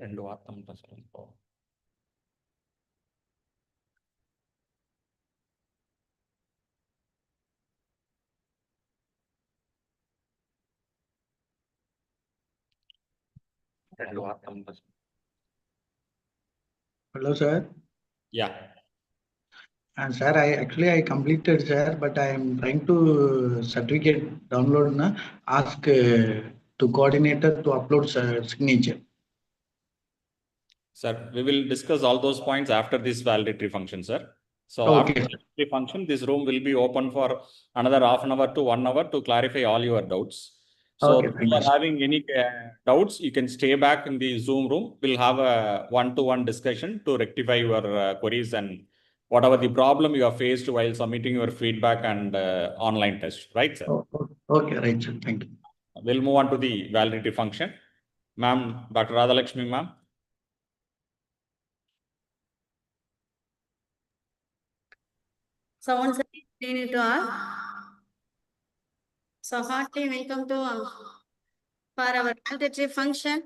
రెండు వార్తలు சொல்லுங்க. రెండు వార్తలు. Hello, sir. Yeah. And sir, I completed, sir, but I am trying to certificate download na ask to coordinator to upload signature. Sir, we will discuss all those points after this valedictory function, sir. So Okay. after the valedictory function, this room will be open for another half an hour to 1 hour to clarify all your doubts. So Okay, if you are having any doubts, you can stay back in the Zoom room. We'll have a one-to-one discussion to rectify your queries and whatever the problem you have faced while submitting your feedback and online test. Right, sir? Okay, right, sir. Thank you. We'll move on to the validity function. Ma'am, Dr. Radhalakshmi, ma'am. So once again, explain it to all. So heartily welcome to for our validictory function.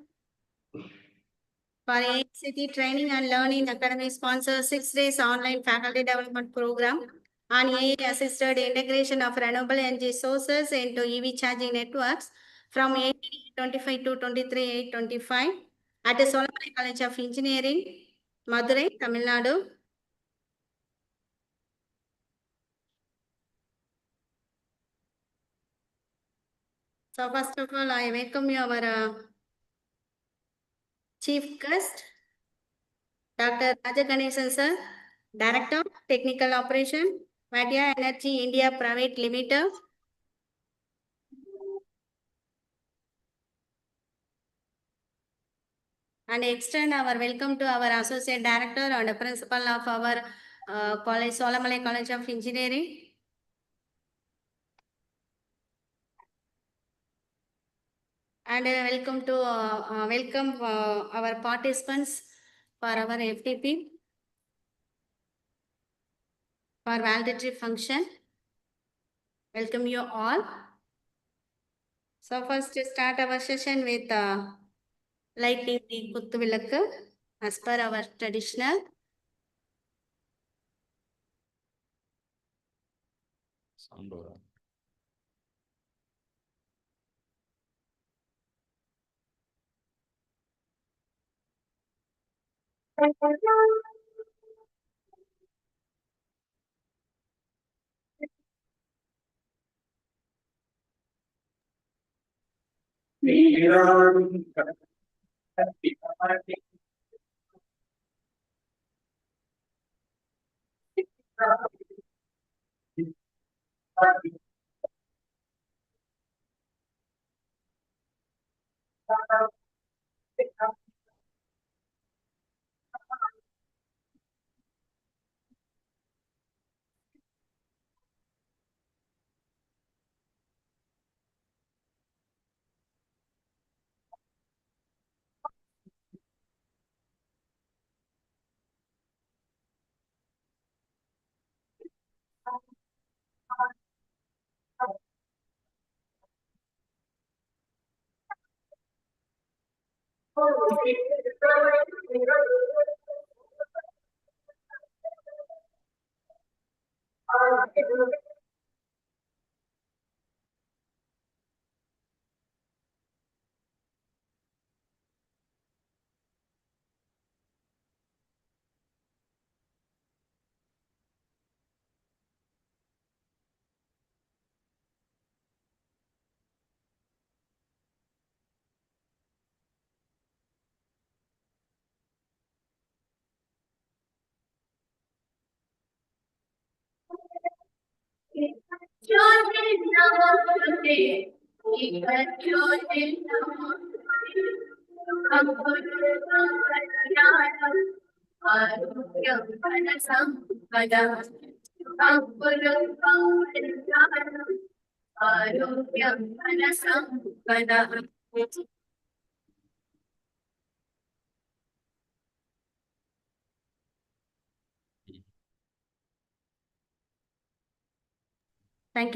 For ACT Training and Learning Academy sponsors 6 days online faculty development program on AI-assisted integration of renewable energy sources into EV charging networks from 8/25 to 23/8/25 at the Solomon College of Engineering, Madurai, Tamil Nadu. So first of all, I welcome you our Chief Guest, Dr. Nagarajan sir, Director, Technical Operation, Vatia Energy India Private Limited. And extend our welcome to our Associate Director and Principal of our college, Solomon College of Engineering. And welcome to our participants for our FDP for validictory function. Welcome you all. So first to start our session with lighting the Kuttuvilakku as per our traditional. Sound over. Thank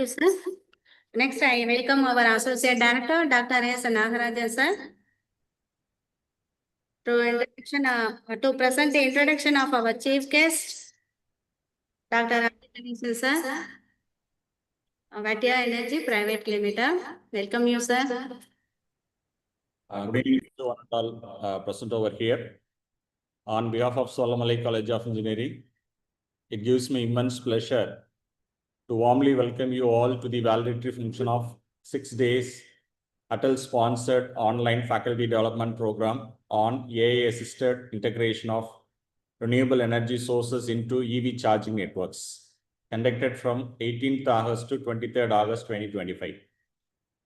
you, sir. Next, I welcome our Associate Director, Dr. Nagarajan sir, to present the introduction of our chief guest, Dr. Nagarajan, sir. Vatia Energy Private Limited. Welcome you, sir. Good evening to one and all present over here. On behalf of Solamalai College of Engineering, it gives me immense pleasure to warmly welcome you all to the valedictory function of 6 days ATAL sponsored online faculty development program on AI-assisted integration of renewable energy sources into EV charging networks, conducted from 18th August to 23rd August 2025.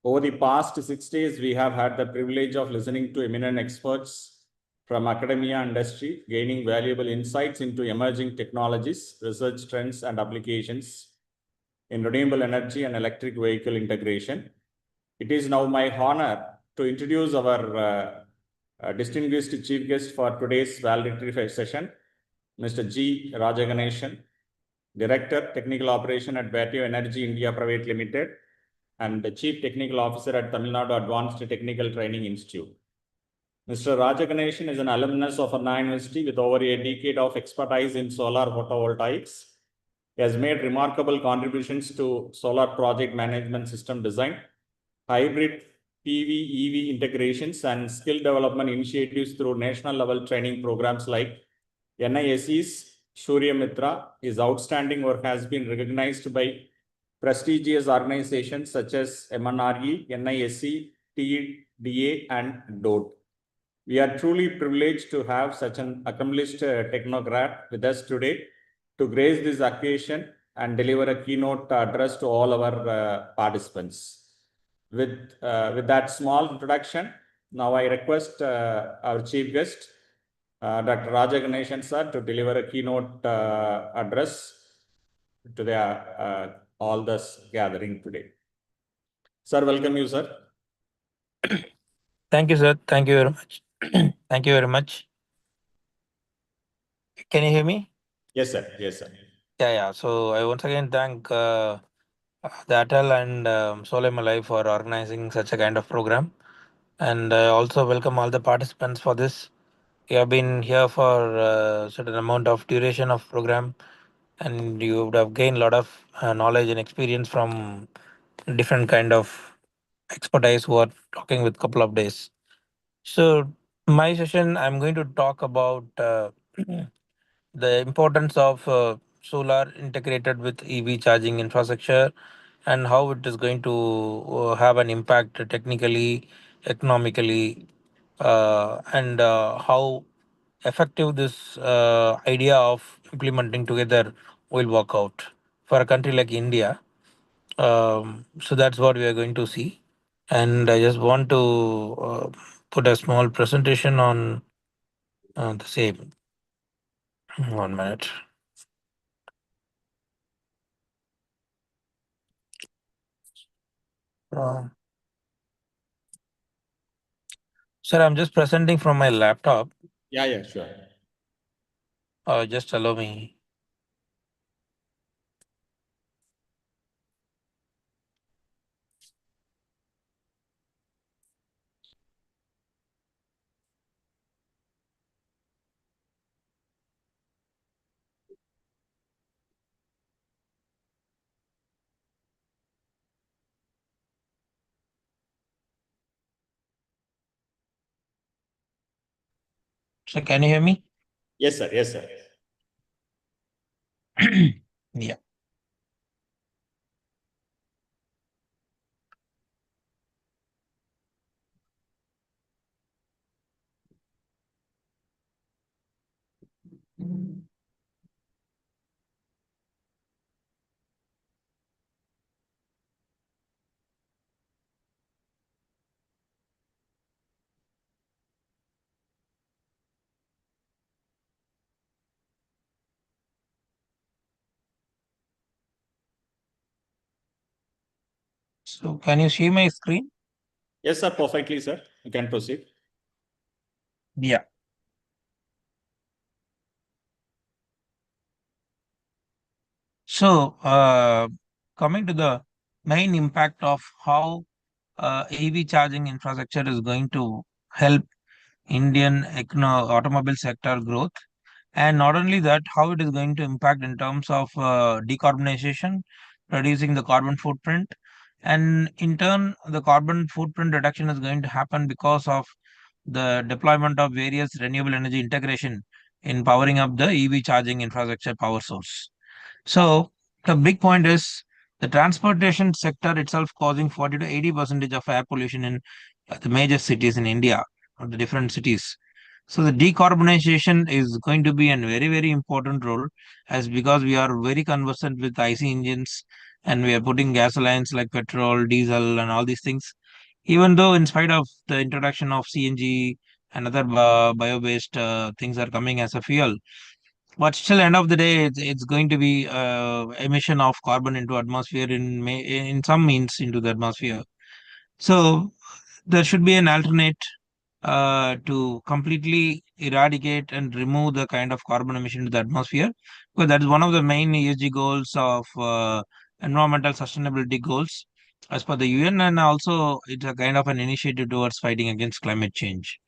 Over the past 6 days, we have had the privilege of listening to eminent experts from academia and industry, gaining valuable insights into emerging technologies, research trends, and applications in renewable energy and electric vehicle integration. It is now my honor to introduce our distinguished chief guest for today's valedictory session, Mr. G. Rajaganeshan, Director, Technical Operation at Vatia Energy India Private Limited, and the Chief Technical Officer at Tamil Nadu Advanced Technical Training Institute. Mr. Rajaganeshan is an alumnus of Anna University with over a decade of expertise in solar photovoltaics. He has made remarkable contributions to solar project management system design, hybrid PV EV integrations, and skill development initiatives through national level training programs like NISE's Shurya Mitra. His outstanding work has been recognized by prestigious organizations such as MNRE, NISE, TDA, and DOT. We are truly privileged to have such an accomplished technocrat with us today to grace this occasion and deliver a keynote address to all our participants. With that small introduction, now I request our chief guest, Dr. Rajaganeshan sir, to deliver a keynote address to the all this gathering today. Sir, welcome you, sir. Thank you, sir. Thank you very much. Thank you very much. Can you hear me? Yes, sir. Yes, sir. Yeah. So I once again thank the ATAL and Solemalai for organizing such a kind of program. And I also welcome all the participants for this. You have been here for a certain amount of duration of program, and you would have gained a lot of knowledge and experience from different kind of expertise who are talking with couple of days. So my session, I'm going to talk about the importance of solar integrated with EV charging infrastructure and how it is going to have an impact technically, economically, and how effective this idea of implementing together will work out for a country like India. So that's what we are going to see. And I just want to put a small presentation on the same. 1 minute. Sir, I'm just presenting from my laptop. Yeah, sure. Just allow me. So can you hear me? Yes, sir. Yes, sir. Yeah. So can you see my screen? Yes, sir. Perfectly, sir. You can proceed. Yeah. So coming to the main impact of how EV charging infrastructure is going to help Indian automobile sector growth. And not only that, how it is going to impact in terms of decarbonization, reducing the carbon footprint. And in turn, the carbon footprint reduction is going to happen because of the deployment of various renewable energy integration in powering up the EV charging infrastructure power source. So the big point is the transportation sector itself causing 40 to 80% of air pollution in the major cities in India, or the different cities. So the decarbonization is going to be a very, very important role, as because we are very conversant with IC engines and we are putting gasolines like petrol, diesel and all these things. Even though in spite of the introduction of CNG and other bio-based things are coming as a fuel, but still end of the day it's going to be emission of carbon into atmosphere in some means into the atmosphere. So there should be an alternate to completely eradicate and remove the kind of carbon emission to the atmosphere, because that is one of the main ESG goals of environmental sustainability goals as per the UN, and also it's a kind of an initiative towards fighting against climate change.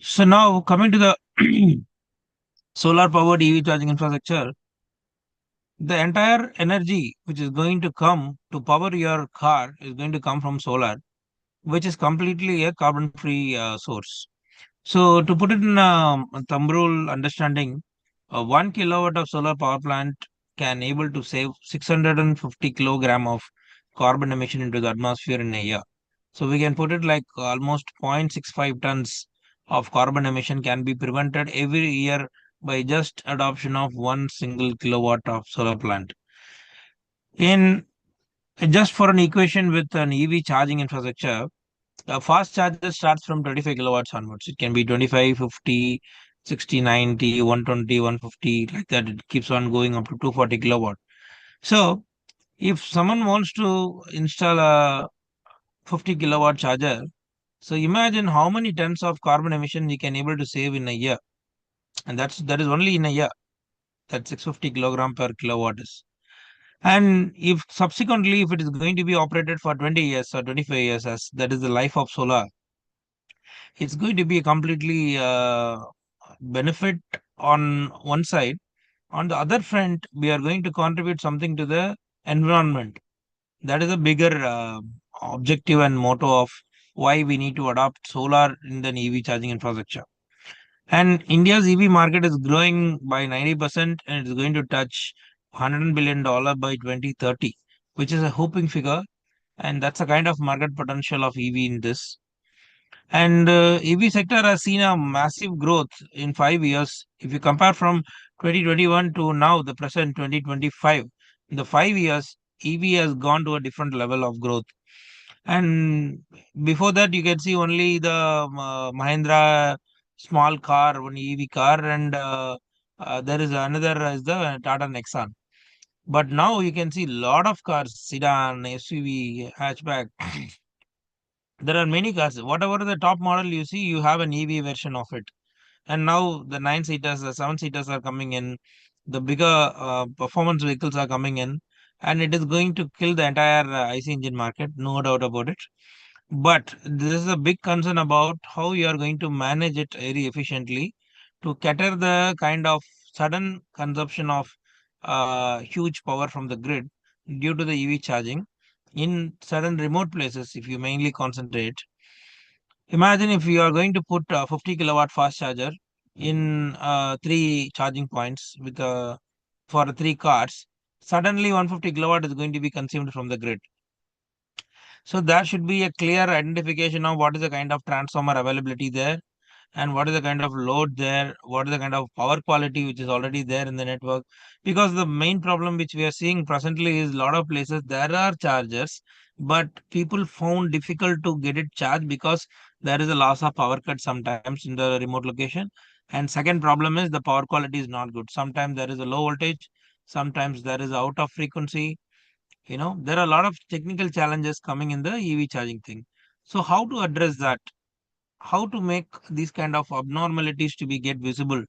So now coming to the solar powered EV charging infrastructure, the entire energy which is going to come to power your car is going to come from solar, which is completely a carbon free source. So to put it in a thumb rule understanding, 1 kilowatt of solar power plant can able to save 650 kilogram of carbon emission into the atmosphere in a year. So we can put it like almost 0.65 tons of carbon emission can be prevented every year by just adoption of 1 single kilowatt of solar plant. In just for an equation with an EV charging infrastructure, fast charger starts from 25 kilowatts onwards. It can be 25, 50, 60, 90, 120, 150, like that. It keeps on going up to 240 kilowatt. So if someone wants to install a 50 kilowatt charger, so imagine how many tons of carbon emission we can able to save in a year. And that is only in a year. That's 650 kilogram per kilowatt is. And if subsequently, if it is going to be operated for 20 years or 25 years, as that is the life of solar, it's going to be a completely benefit on one side. On the other front, we are going to contribute something to the environment. That is a bigger objective and motto of why we need to adopt solar in the EV charging infrastructure. And India's EV market is growing by 90% and it's going to touch $100 billion by 2030, which is a hoping figure. And that's a kind of market potential of EV in this. And EV sector has seen a massive growth in 5 years. If you compare from 2021 to now, the present 2025, in the 5 years, EV has gone to a different level of growth. And before that, you can see only the Mahindra small car, one EV car, and there is another is the Tata Nexon. But now you can see a lot of cars, sedan, SUV, hatchback. There are many cars. Whatever the top model you see, you have an EV version of it. And now the 9 seaters, the 7 seaters are coming in. The bigger performance vehicles are coming in, and it is going to kill the entire IC engine market, no doubt about it. But this is a big concern about how you are going to manage it very efficiently to cater the kind of sudden consumption of huge power from the grid due to the EV charging in certain remote places. If you mainly concentrate, imagine if you are going to put a 50 kilowatt fast charger in 3 charging points with for 3 cars, suddenly 150 kilowatt is going to be consumed from the grid. So there should be a clear identification of what is the kind of transformer availability there and what is the kind of load there, what is the kind of power quality which is already there in the network. Because the main problem which we are seeing presently is a lot of places there are chargers, but people found difficult to get it charged because there is a loss of power cut sometimes in the remote location. And second problem is the power quality is not good. Sometimes there is a low voltage, sometimes there is out of frequency. There are a lot of technical challenges coming in the EV charging thing. So how to address that? How to make these kind of abnormalities to be get visible?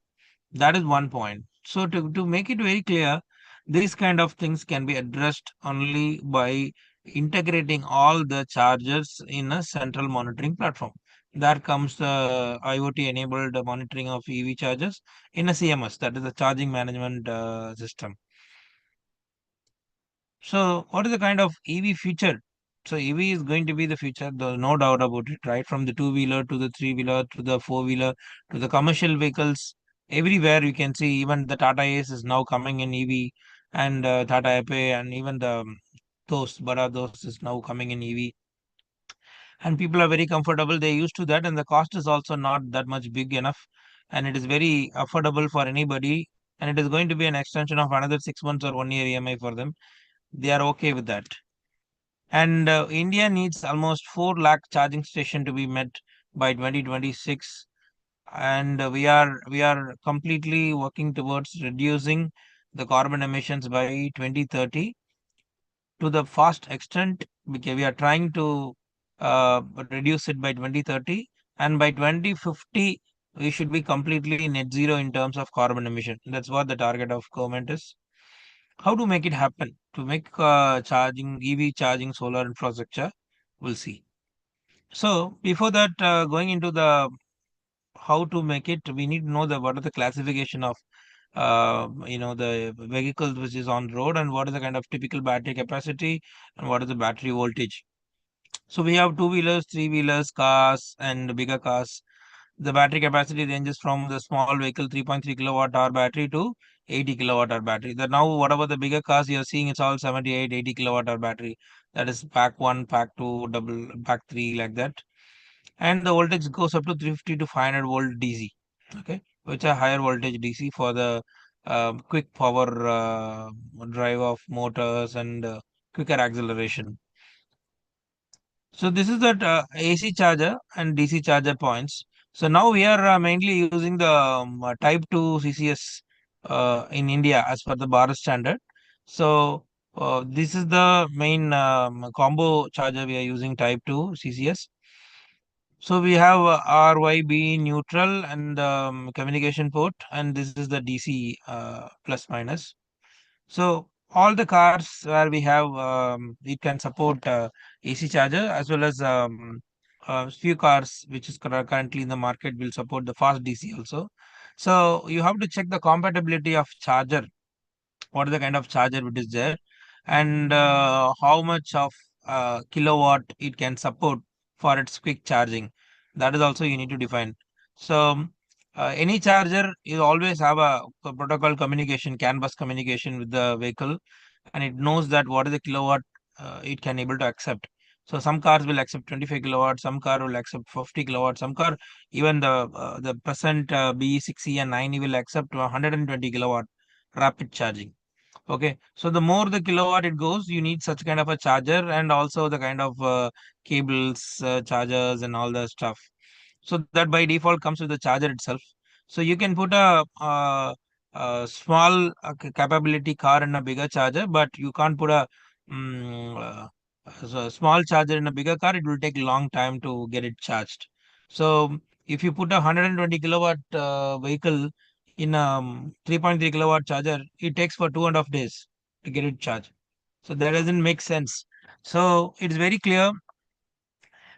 That is one point. So to make it very clear, these kind of things can be addressed only by integrating all the chargers in a central monitoring platform. There comes the IoT enabled monitoring of EV chargers in a CMS, that is the charging management system. So what is the kind of EV future? So EV is going to be the future, no doubt about it, right? From the two-wheeler to the three-wheeler to the four-wheeler to the commercial vehicles. Everywhere you can see, even the Tata Ace is now coming in EV, and Tata Ape, and even the those is now coming in EV. And people are very comfortable. They're used to that, and the cost is also not that much big enough, and it is very affordable for anybody. And it is going to be an extension of another 6 months or 1 year EMI for them. They are okay with that. And India needs almost 4 lakh charging station to be met by 2026. And we are completely working towards reducing the carbon emissions by 2030 to the fast extent, because we are trying to reduce it by 2030, and by 2050 we should be completely net zero in terms of carbon emission. That's what the target of government is. How to make it happen? To make charging EV charging solar infrastructure, we'll see. So before that, going into the how to make it, we need to know the what are the classification of the vehicles which is on road, and what is the kind of typical battery capacity, and what is the battery voltage. So we have two-wheelers, three-wheelers, cars, and bigger cars. The battery capacity ranges from the small vehicle 3.3 kilowatt hour battery to 80 kilowatt hour battery. That now whatever the bigger cars you're seeing, it's all 78, 80 kilowatt hour battery. That is pack 1, pack 2, double pack 3, like that. And the voltage goes up to 350 to 500 volt DC. Okay, which are higher voltage DC for the quick power drive of motors, and quicker acceleration. So this is that AC charger and DC charger points. So now we are mainly using the Type 2 CCS in India as per the Bharat standard. So this is the main combo charger we are using, Type 2 CCS. So we have RYB neutral and communication port, and this is the DC plus minus. So all the cars where we have it can support AC charger, as well as few cars which is currently in the market will support the fast DC also. So you have to check the compatibility of charger, what is the kind of charger it is there, and how much of kilowatt it can support for its quick charging. That is also you need to define. So any charger is always have a protocol communication, CAN bus communication with the vehicle, and it knows that what is the kilowatt it can able to accept. So some cars will accept 25 kilowatt, some car will accept 50 kilowatt, some car, even the present BE6E and 9E will accept 120 kilowatt rapid charging. Okay, so the more the kilowatt it goes, you need such kind of a charger, and also the kind of cables, chargers, and all the stuff. So that by default comes with the charger itself. So you can put a small capability car in a bigger charger, but you can't put a so small charger in a bigger car. It will take a long time to get it charged. So if you put a 120 kilowatt vehicle in a 3.3 kilowatt charger, it takes for 2.5 days to get it charged. So that doesn't make sense. So it's very clear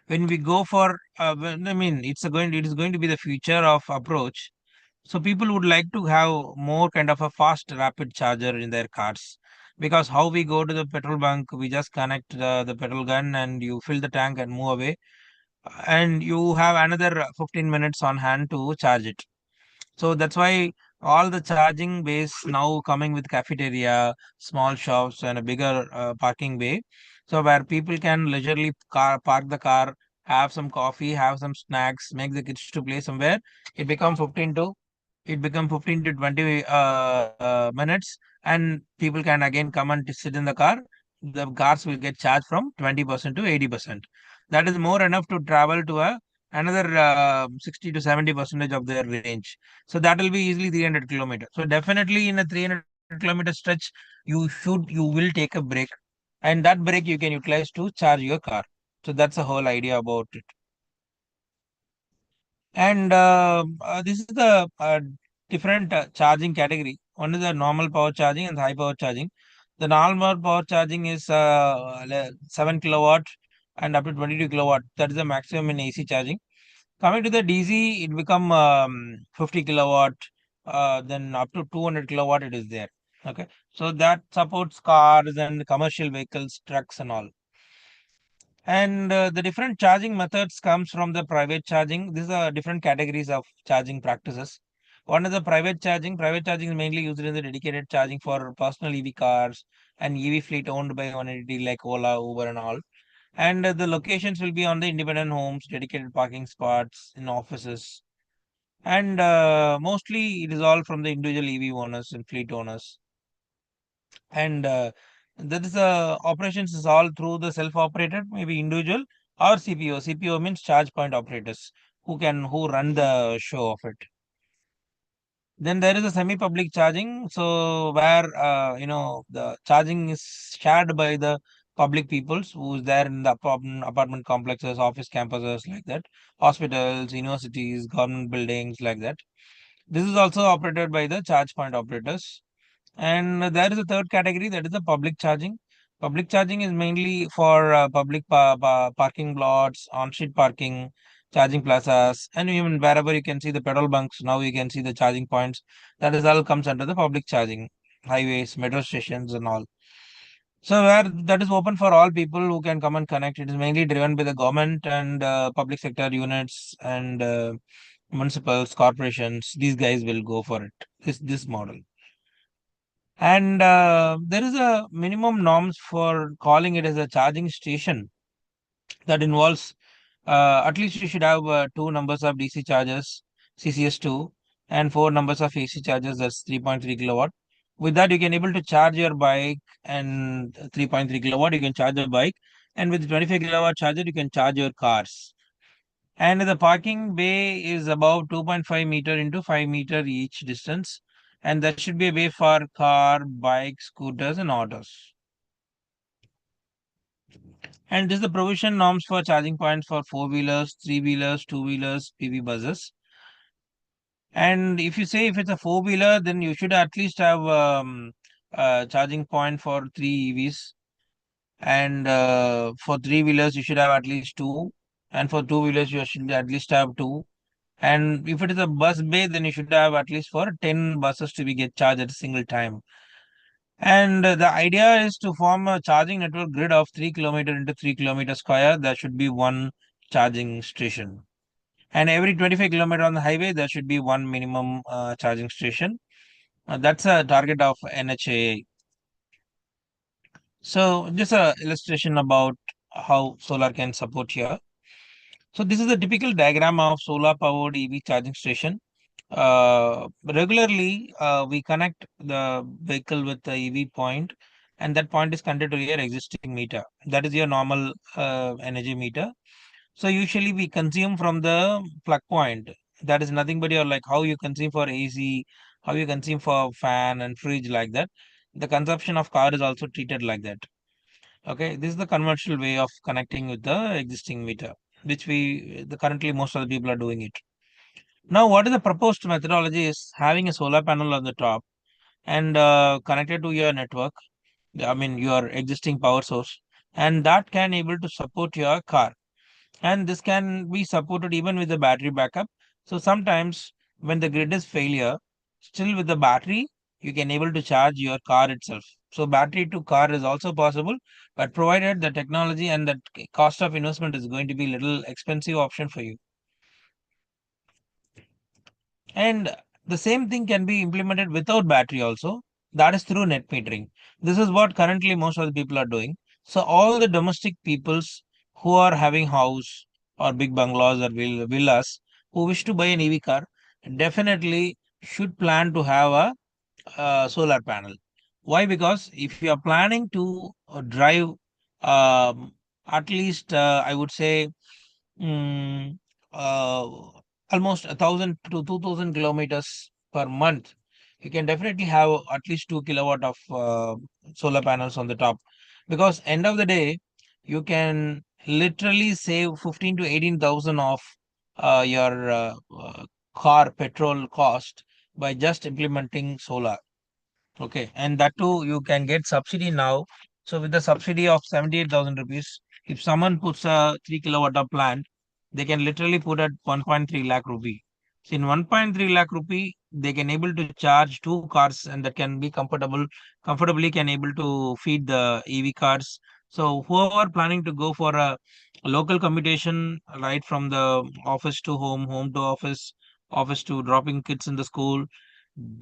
when we go for it is going to be the future of approach. So people would like to have more kind of a fast rapid charger in their cars, because how we go to the petrol bunk, we just connect the petrol gun and you fill the tank and move away, and you have another 15 minutes on hand to charge it. So that's why all the charging bays now coming with cafeteria, small shops, and a bigger parking bay. So where people can leisurely park the car, have some coffee, have some snacks, make the kids to play somewhere. It become 15 to 20 minutes, and people can again come and sit in the car. The cars will get charged from 20% to 80%. That is more enough to travel to another 60 to 70 percentage of their range. So that will be easily 300 kilometers. So definitely in a 300-kilometer stretch, you will take a break, and that break you can utilize to charge your car. So that's the whole idea about it. And this is the different charging category. One is the normal power charging and the high power charging. The normal power charging is 7 kilowatt and up to 22 kilowatt. That is the maximum in AC charging. Coming to the DC, it become 50 kilowatt, then up to 200 kilowatt it is there. Okay, so that supports cars and commercial vehicles, trucks and all. And the different charging methods comes from the private charging. These are different categories of charging practices. One is the private charging. Private charging is mainly used in the dedicated charging for personal EV cars and EV fleet owned by one entity like Ola, Uber and all. And the locations will be on the independent homes, dedicated parking spots, in offices. And mostly it is all from the individual EV owners and fleet owners. And that is operations is all through the self-operated, maybe individual or CPO. CPO means charge point operators who run the show of it. Then there is a semi-public charging, so where the charging is shared by the public peoples who is there in the apartment complexes, office campuses like that, hospitals, universities, government buildings like that. This is also operated by the charge point operators. And there is a third category, that is the public charging. Public charging is mainly for public parking lots, on-street parking, charging plazas, and even wherever you can see the petrol bunks. Now you can see the charging points. That is all comes under the public charging, highways, metro stations, and all. So where that is open for all people who can come and connect. It is mainly driven by the government and public sector units and municipals, corporations. These guys will go for it. This model. And there is a minimum norms for calling it as a charging station that involves at least you should have two numbers of DC chargers, CCS2, and four numbers of AC chargers, that's 3.3 kilowatt. With that, you can able to charge your bike, and 3.3 kilowatt, you can charge your bike. And with 25 kilowatt charger, you can charge your cars. And the parking bay is about 2.5 meter into 5 meter each distance. And that should be a way for car, bike, scooters, and autos. And this is the provision norms for charging points for four-wheelers, three-wheelers, two-wheelers, PV buses. And if you say if it's a four-wheeler, then you should at least have charging point for three EVs. And for three-wheelers, you should have at least two. And for two-wheelers, you should at least have two. And if it is a bus bay, then you should have at least for 10 buses to be get charged at a single time. And the idea is to form a charging network grid of 3 kilometer into 3 kilometer square. There should be one charging station. And every 25 kilometer on the highway, there should be one minimum charging station. That's a target of NHAA. So just a illustration about how solar can support here. So this is a typical diagram of solar powered EV charging station. Regularly, we connect the vehicle with the EV point, and that point is connected to your existing meter. That is your normal energy meter. So usually we consume from the plug point. That is nothing but your like how you consume for AC, how you consume for fan and fridge like that. The consumption of car is also treated like that. Okay, this is the conventional way of connecting with the existing meter, which currently most of the people are doing it. Now, what is the proposed methodology is having a solar panel on the top and connected to your network, I mean your existing power source, and that can able to support your car. And this can be supported even with the battery backup. So sometimes when the grid is failure, still with the battery, you can able to charge your car itself. So battery to car is also possible, but provided the technology and the cost of investment is going to be little expensive option for you. And the same thing can be implemented without battery also. That is through net metering. This is what currently most of the people are doing. So all the domestic peoples who are having house or big bungalows or villas who wish to buy an EV car definitely should plan to have a solar panel. Why? Because if you are planning to drive at least I would say mm, uh, almost 1,000 to 2,000 kilometers per month, you can definitely have at least 2 kilowatt of solar panels on the top. Because end of the day, you can literally save 15 to 18,000 of your car petrol cost by just implementing solar. Okay, and that too you can get subsidy now. So with the subsidy of 78,000 rupees, if someone puts a 3 kilowatt of plant, they can literally put at 1.3 lakh rupee. So in 1.3 lakh rupee, they can able to charge 2 cars, and that can be comfortably can able to feed the EV cars. So whoever planning to go for a local commutation, right from the office to home, home to office, office to dropping kids in the school,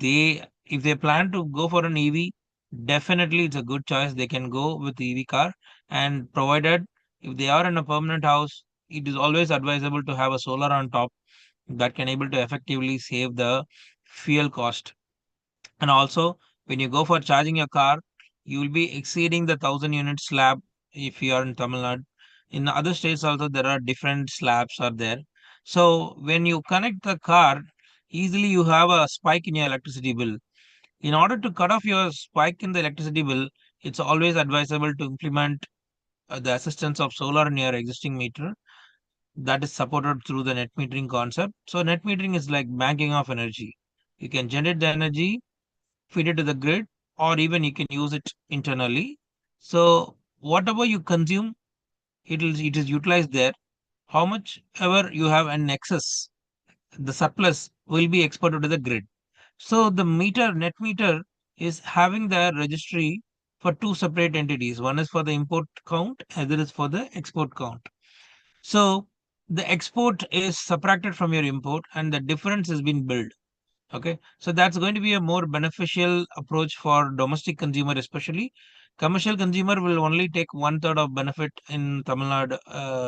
they if they plan to go for an EV, definitely it's a good choice. They can go with the EV car, and provided if they are in a permanent house, it is always advisable to have a solar on top that can able to effectively save the fuel cost. And also, when you go for charging your car, you will be exceeding the 1,000 unit slab if you are in Tamil Nadu. In other states also, there are different slabs are there. So when you connect the car, easily you have a spike in your electricity bill. In order to cut off your spike in the electricity bill, it's always advisable to implement the assistance of solar in your existing meter that is supported through the net metering concept. So net metering is like banking of energy. You can generate the energy, feed it to the grid, or even you can use it internally. So whatever you consume, it is utilized there. How much ever you have an excess, the surplus will be exported to the grid. So the net meter, is having the registry for two separate entities. One is for the import count, other is for the export count. So the export is subtracted from your import, and the difference has been billed. Okay, so that's going to be a more beneficial approach for domestic consumer, especially. Commercial consumer will only take 1/3 of benefit in Tamil Nadu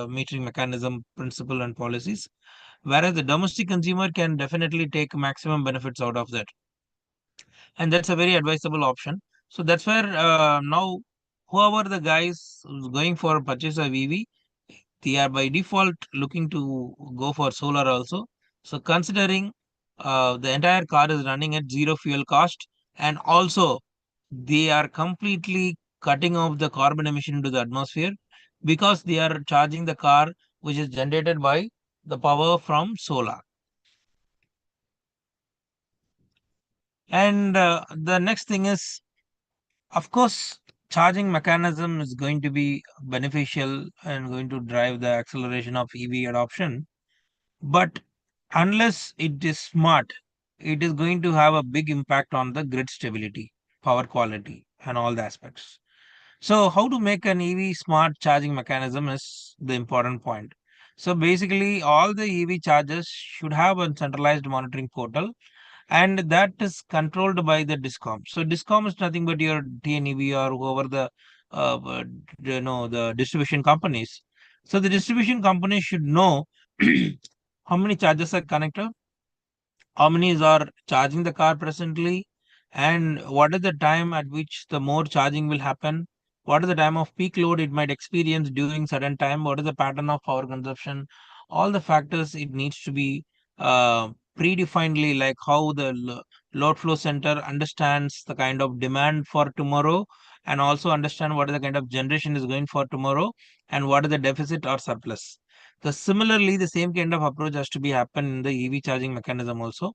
metering mechanism principle and policies, whereas the domestic consumer can definitely take maximum benefits out of that, and that's a very advisable option. So that's where now whoever the guys who's going for purchase of EV, they are by default looking to go for solar also. So considering the entire car is running at zero fuel cost, and also they are completely cutting off the carbon emission into the atmosphere because they are charging the car which is generated by the power from solar. And the next thing is, of course, charging mechanism is going to be beneficial and going to drive the acceleration of EV adoption. But unless it is smart, it is going to have a big impact on the grid stability, power quality, and all the aspects. So, how to make an EV smart charging mechanism is the important point. So, basically, all the EV chargers should have a centralized monitoring portal, and that is controlled by the discom. So discom is nothing but your TNEB or whoever the the distribution companies. So the distribution companies should know how many chargers are connected, how many are charging the car presently, and what is the time at which the more charging will happen, what is the time of peak load it might experience during certain time, what is the pattern of power consumption, all the factors it needs to be uh, predefinedly, like how the load flow center understands the kind of demand for tomorrow, and also understand what is the kind of generation is going for tomorrow, and what is the deficit or surplus. So similarly, the same kind of approach has to be happen in the EV charging mechanism also.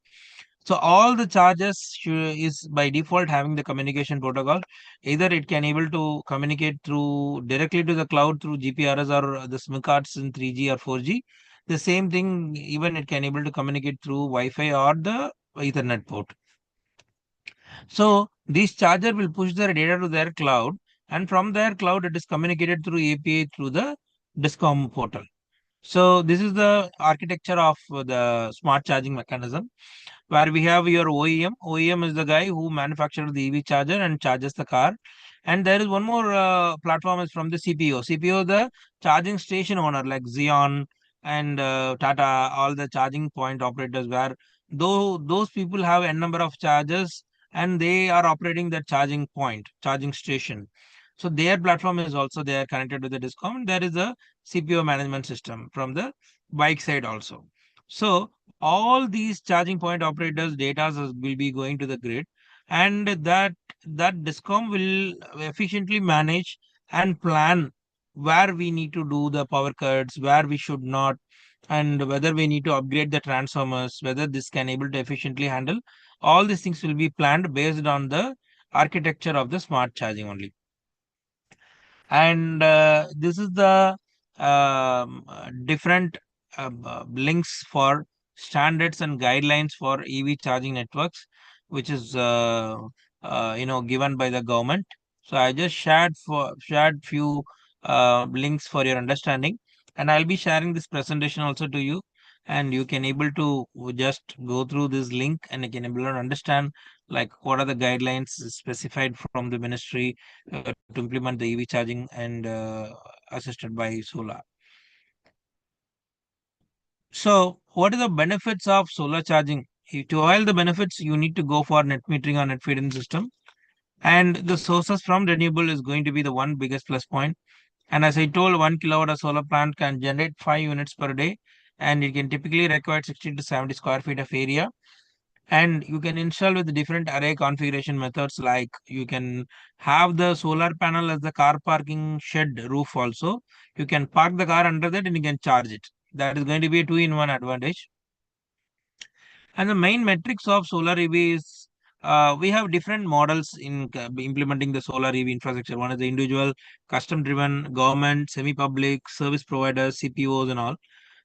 So all the chargers is by default having the communication protocol. Either it can able to communicate through directly to the cloud through GPRS or the SIM cards in 3G or 4G. The same thing, even it can able to communicate through Wi-Fi or the Ethernet port. So this charger will push their data to their cloud, and from their cloud it is communicated through API through the Discom portal. So this is the architecture of the smart charging mechanism, where we have your OEM. OEM is the guy who manufactures the EV charger and charges the car. And there is one more platform is from the CPO. CPO, the charging station owner like Xeon and Tata, all the charging point operators, where though those people have a number of chargers and they are operating the charging point, charging station. So their platform is also they are connected to the Discom. There is a CPO management system from the bike side also. So all these charging point operators data will be going to the grid, and that Discom will efficiently manage and plan where we need to do the power cuts, where we should not, and whether we need to upgrade the transformers, whether this can able to efficiently handle. All these things will be planned based on the architecture of the smart charging only. And this is the different links for standards and guidelines for EV charging networks, which is given by the government. So I just shared few links for your understanding, and I'll be sharing this presentation also to you, and you can able to just go through this link and you can able to understand like what are the guidelines specified from the ministry to implement the EV charging and assisted by solar. So what are the benefits of solar charging? To avail the benefits, you need to go for net metering or net feed-in system. And the sources from renewable is going to be the one biggest plus point. And as I told, 1 kilowatt of solar plant can generate 5 units per day, and it can typically require 60 to 70 square feet of area. And you can install with different array configuration methods, like you can have the solar panel as the car parking shed roof also. You can park the car under that and you can charge it. That is going to be a 2-in-1 advantage. And the main metrics of solar EV is we have different models in implementing the solar EV infrastructure. One is the individual, custom driven, government, semi public, service providers, CPOs, and all.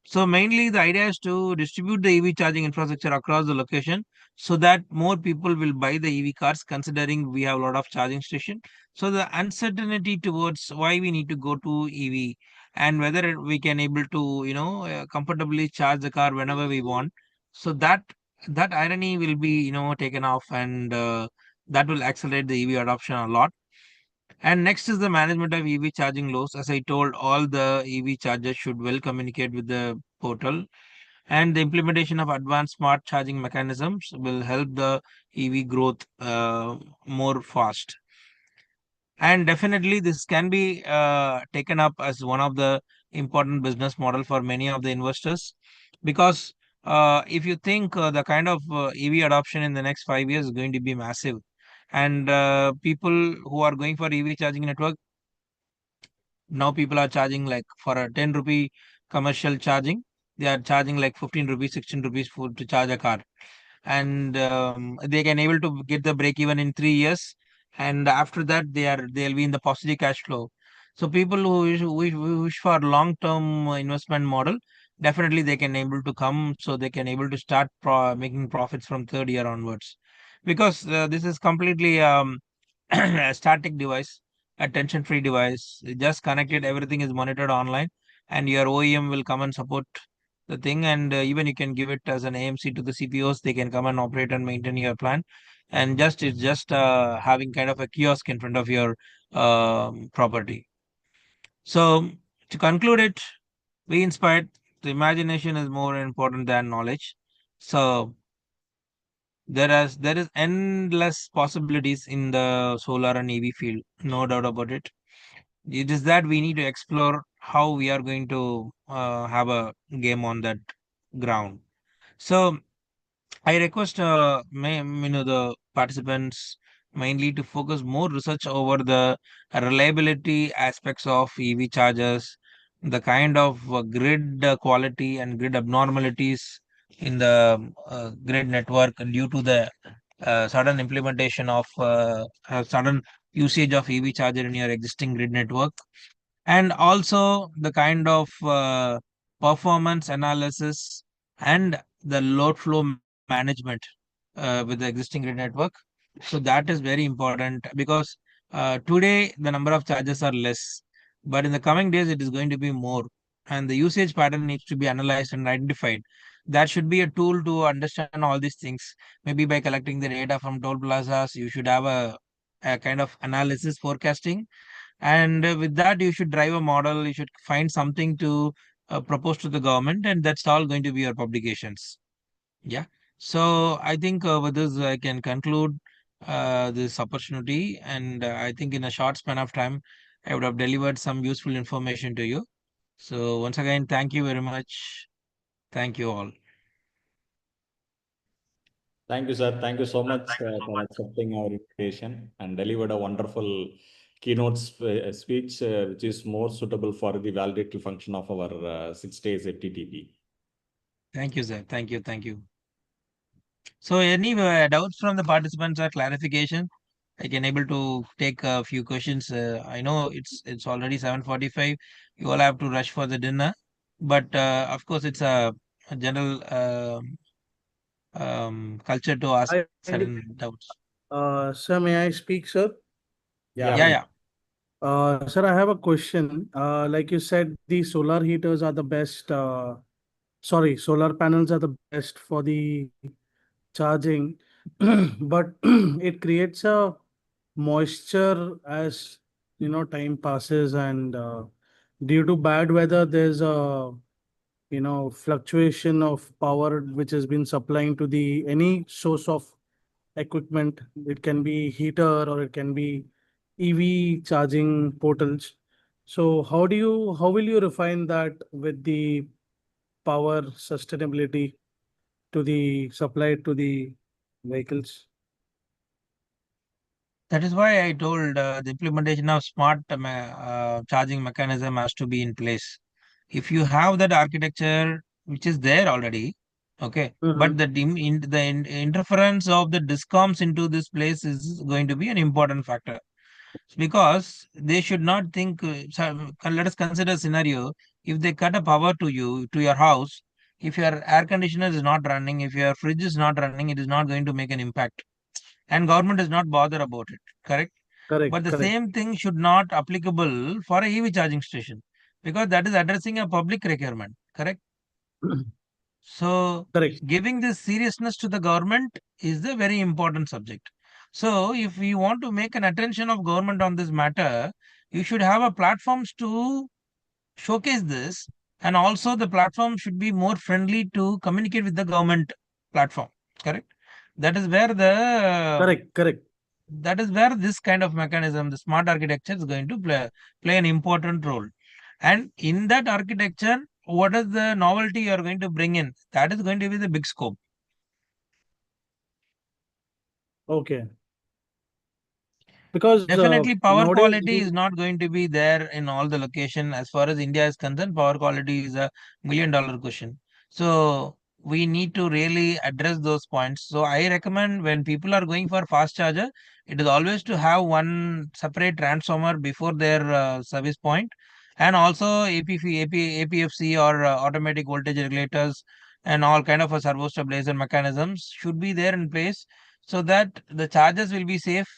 So mainly the idea is to distribute the EV charging infrastructure across the location so that more people will buy the EV cars, considering we have a lot of charging station. So the uncertainty towards why we need to go to EV and whether we can able to comfortably charge the car whenever we want. So that irony will be taken off, and that will accelerate the EV adoption a lot. And next is the management of EV charging loads. As I told, all the EV chargers should well communicate with the portal, and the implementation of advanced smart charging mechanisms will help the EV growth more fast. And definitely this can be taken up as one of the important business model for many of the investors, because if you think the kind of EV adoption in the next 5 years is going to be massive, and people who are going for EV charging network, now people are charging like for a 10 rupee commercial charging, they are charging like 15 rupees, 16 rupees for to charge a car. And they can able to get the break even in 3 years. And after that, they'll be in the positive cash flow. So people who wish for long term investment model, definitely they can able to come, so they can able to start making profits from third year onwards, because this is completely a static device, a tension free device. You just connected, everything is monitored online, and your OEM will come and support the thing. And even you can give it as an AMC to the CPOs, they can come and operate and maintain your plant. And it's just having kind of a kiosk in front of your property. So to conclude it, be inspired. The imagination is more important than knowledge. So there is endless possibilities in the solar and EV field, no doubt about it. It is that we need to explore how we are going to have a game on that ground. So I request the participants mainly to focus more research over the reliability aspects of EV chargers, the kind of grid quality and grid abnormalities in the grid network due to the sudden implementation of sudden usage of EV charger in your existing grid network, and also the kind of performance analysis and the load flow management with the existing grid network. So that is very important, because today the number of charges are less, but in the coming days it is going to be more, and the usage pattern needs to be analyzed and identified. That should be a tool to understand all these things. Maybe by collecting the data from toll plazas, you should have a kind of analysis forecasting, and with that you should drive a model, you should find something to propose to the government, and that's all going to be your publications. Yeah. So I think with this I can conclude this opportunity, and I think in a short span of time I would have delivered some useful information to you. So once again, thank you very much. Thank you all. Thank you, sir. Thank you so much for accepting our invitation and delivered a wonderful keynote speech, which is more suitable for the validatory function of our 6 days FTTP. Thank you, sir. Thank you. Thank you. So any doubts from the participants or clarification? I can able to take a few questions. I know it's already 7:45. You all have to rush for the dinner. but of course it's a general culture to ask certain doubts. Sir, may I speak, sir? Yeah. Sir, I have a question. Like you said, the solar heaters are the best. Sorry, solar panels are the best for the charging, but it creates a moisture as time passes, and due to bad weather, there's a fluctuation of power which has been supplying to the any source of equipment. It can be heater or it can be EV charging portals. So how will you refine that with the power sustainability to the supply to the vehicles? That is why I told the implementation of smart charging mechanism has to be in place. If you have that architecture, which is there already, okay, but the interference of the discoms into this place is going to be an important factor, because they should not think. Let us consider a scenario: if they cut a power to you to your house, if your air conditioner is not running, if your fridge is not running, it is not going to make an impact, and government does not bother about it, correct? Correct, But the correct. same thing should not applicable for a EV charging station, because that is addressing a public requirement, correct? So Correct. giving this seriousness to the government is a very important subject. So if we want to make an attention of government on this matter, you should have a platforms to showcase this, and also the platform should be more friendly to communicate with the government platform, correct? That is where Correct, correct. that is where this kind of mechanism, the smart architecture, is going to play an important role. And in that architecture, what is the novelty you are going to bring in? That is going to be the big scope. Okay. Because Definitely, power nowadays quality is not going to be there in all the location. As far as India is concerned, power quality is a $1 million question. So we need to really address those points. So I recommend, when people are going for fast charger, it is always to have one separate transformer before their service point, and also APFC or automatic voltage regulators, and all kind of a servo stabilizer mechanisms should be there in place, so that the chargers will be safe.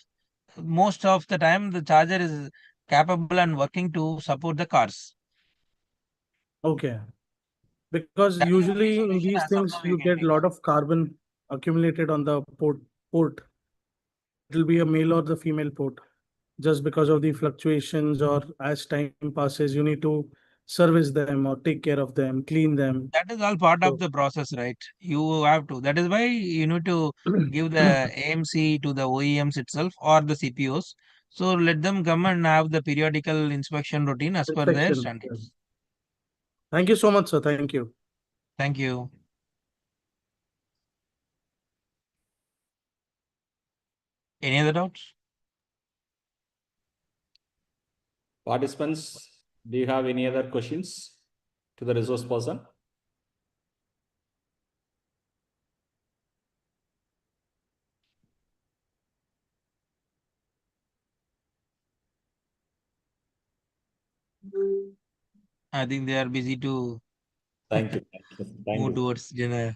Most of the time the charger is capable and working to support the cars. okay. Because That is the only usually in solution these as of things now we you can get a think of. lot of carbon accumulated on the port. It will be a male or the female port. Just because of the fluctuations, or as time passes, you need to service them or take care of them, clean them. That is all part of So the process, right? You have to. That is why you need to give the AMC to the OEMs itself or the CPOs. So let them come and have the periodical inspection routine as per their inspection. Yes. standards. Thank you so much, sir. Thank you. Thank you. Any other doubts? Participants, do you have any other questions to the resource person? I think they are busy to Thank you. Thank move you. towards dinner.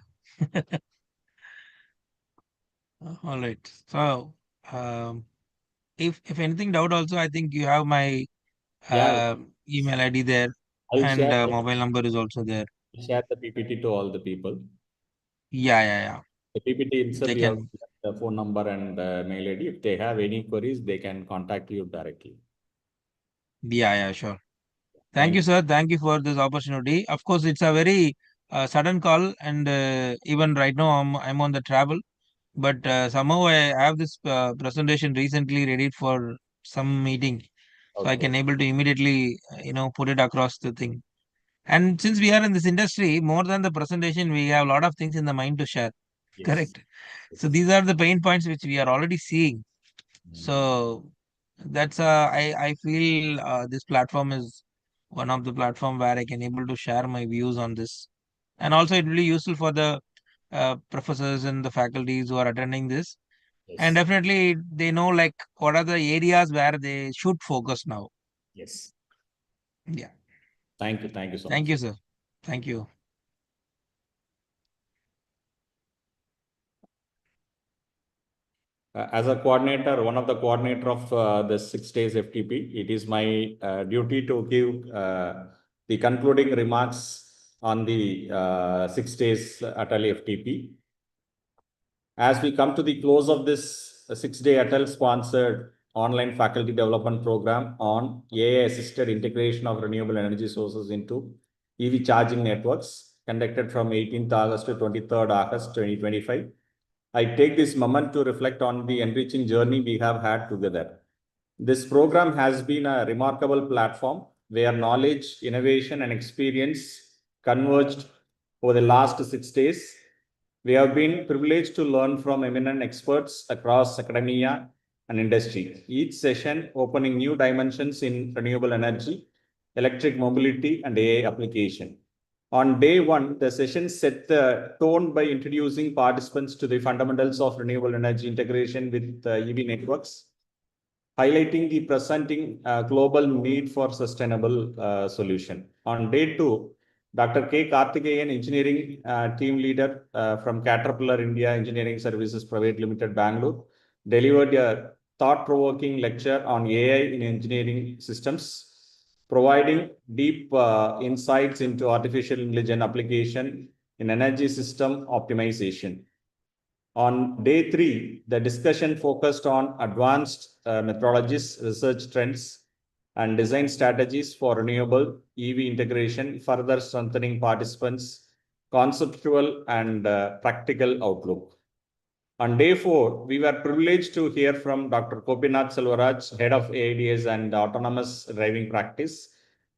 All right. So, if anything doubt also, I think you have my Yeah, email ID there, I'll and share mobile number is also there. the PPT to all the people. Yeah. The PPT itself, They you have can. the phone number and mail ID. If they have any queries, they can contact you directly. Yeah, sure. Thank Thank you, you. sir. Thank you for this opportunity. Of course, it's a very sudden call, and even right now I'm on the travel. But somehow I have this presentation recently ready for some meeting, so I Okay. can able to immediately put it across the thing. And since we are in this industry, more than the presentation, we have a lot of things in the mind to share. Yes. Correct. So Yes. these are the pain points which we are already seeing. So that's I feel this platform is one of the platform where I can able to share my views on this, and also it will be useful for the professors and the faculties who are attending this, and Yes. definitely they know like what are the areas where they should focus now. Yes. Yeah. Thank you. Thank you so Thank much. you, sir. Thank you. As a coordinator, one of the coordinator of the 6 days FTP, it is my duty to give the concluding remarks on the 6 days ATAL FTP. As we come to the close of this 6-day ATAL sponsored online faculty development program on AI-assisted integration of renewable energy sources into EV charging networks, conducted from 18th August to 23rd August 2025. I take this moment to reflect on the enriching journey we have had together. This program has been a remarkable platform where knowledge, innovation, and experience converged over the last 6 days. We have been privileged to learn from eminent experts across academia and industry, each session opening new dimensions in renewable energy, electric mobility, and AI application. On day one, the session set the tone by introducing participants to the fundamentals of renewable energy integration with EV networks, highlighting the presenting global need for sustainable solution. On day two, Dr. K. Karthikeyan, engineering team leader from Caterpillar India Engineering Services Private Limited, Bangalore, delivered a thought-provoking lecture on AI in engineering systems, providing deep insights into artificial intelligence application in energy system optimization. On day three, the discussion focused on advanced methodologies, research trends, and design strategies for renewable EV integration, further strengthening participants' conceptual and practical outlook. On day four, we were privileged to hear from Dr. Gopinath Selvaraj, Head of AIDS and Autonomous Driving Practice,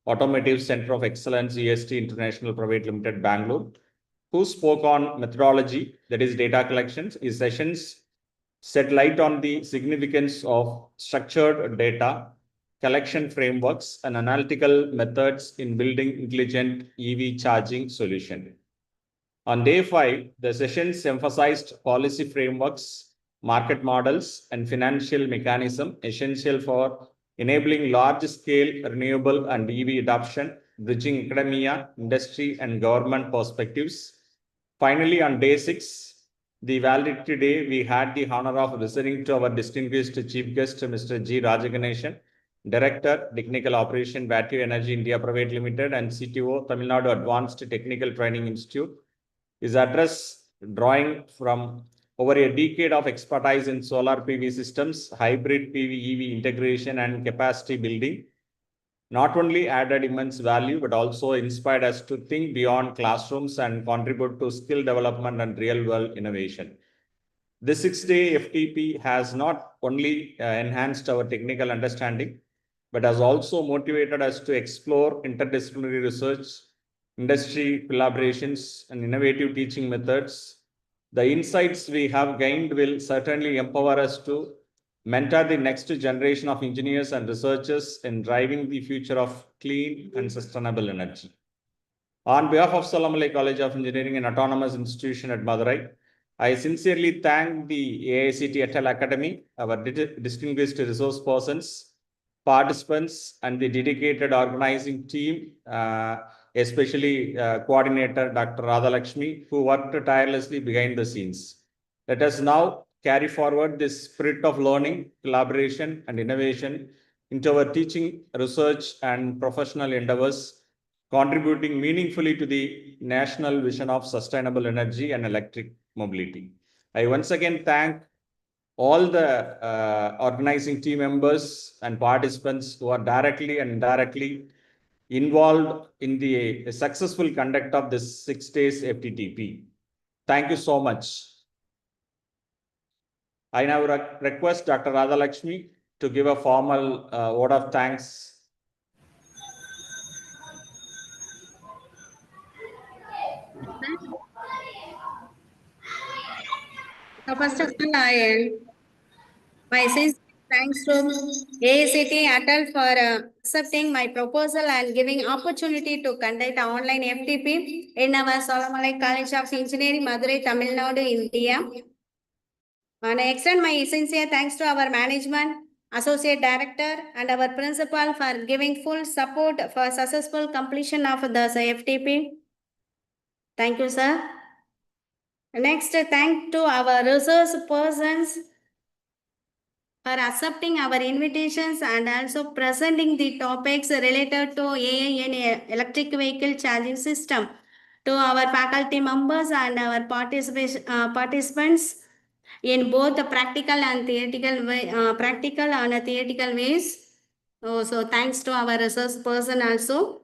Automotive Center of Excellence, EST International Private Limited, Bangalore, who spoke on methodology, that is data collections. His sessions shed light on the significance of structured data collection frameworks and analytical methods in building intelligent EV charging solution. On day five, the sessions emphasized policy frameworks, market models, and financial mechanism essential for enabling large-scale renewable and EV adoption, bridging academia, industry, and government perspectives. Finally, on day six, the Valedictory Day, we had the honor of listening to our distinguished chief guest, Mr. G. Rajaganeshan, Director, Technical Operation, Battery Energy India Private Limited, and CTO, Tamil Nadu Advanced Technical Training Institute. His address, drawing from over a decade of expertise in solar PV systems, hybrid PV EV integration, and capacity building, not only added immense value, but also inspired us to think beyond classrooms and contribute to skill development and real-world innovation. This 6-day FTP has not only enhanced our technical understanding, but has also motivated us to explore interdisciplinary research, industry collaborations, and innovative teaching methods. The insights we have gained will certainly empower us to mentor the next generation of engineers and researchers in driving the future of clean and sustainable energy. On behalf of Salamalai College of Engineering and Autonomous Institution at Madurai, I sincerely thank the AICT ATAL Academy, our distinguished resource persons, participants, and the dedicated organizing team, especially coordinator Dr. Radhalakshmi, who worked tirelessly behind the scenes. Let us now carry forward this spirit of learning, collaboration, and innovation into our teaching, research, and professional endeavors, contributing meaningfully to the national vision of sustainable energy and electric mobility. I once again thank all the organizing team members and participants who are directly and indirectly involved in the successful conduct of this 6 days FTTP. Thank you so much. I now request Dr. Radhalakshmi to give a formal word of thanks. So first of all, my sincere thanks to AICT ATAL for accepting my proposal and giving opportunity to conduct online FTP in our Salamalai College of Engineering, Madurai, Tamil Nadu, India. And I extend my sincere thanks to our management, associate director, and our principal for giving full support for successful completion of the FTP. Thank you, sir. Next, thank to our resource persons for accepting our invitations and also presenting the topics related to AI in electric vehicle charging system. To our faculty members and our participants in both the practical and theoretical ways. So thanks to our resource person also.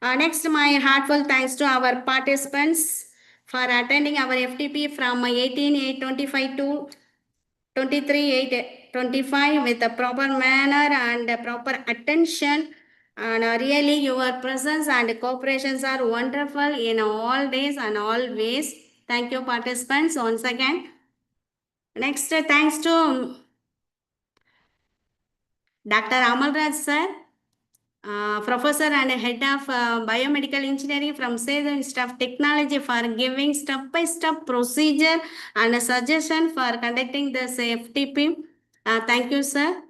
Next, my heartfelt thanks to our participants for attending our FDP from 18/8/25 to 23/8/25 with a proper manner and a proper attention. And really, your presence and cooperations are wonderful in all days and all ways. Thank you, participants, once again. Next, thanks to Dr. Amalraj sir, Professor and Head of Biomedical Engineering from Sales Institute of Technology for giving step-by-step procedure and a suggestion for conducting this FTP. Thank you, sir.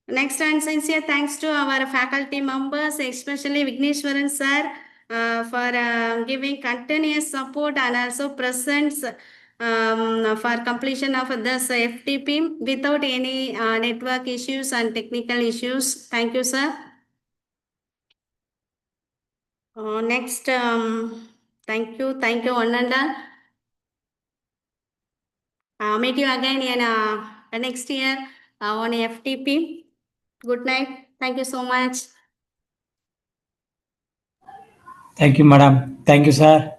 Next, and sincere thanks to our faculty members, especially Vigneshwaran sir, for giving continuous support and also presence for completion of this FTP without any network issues and technical issues. Thank you, sir. Next, thank you, one and all. Meet you again in next year on FTP. Good night. Thank you so much. Thank you, madam. Thank you, sir.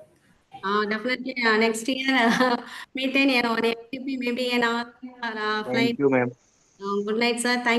Definitely next year meet in on FTP, maybe in our flight. Thank you, ma'am. Good night, sir. Thank you.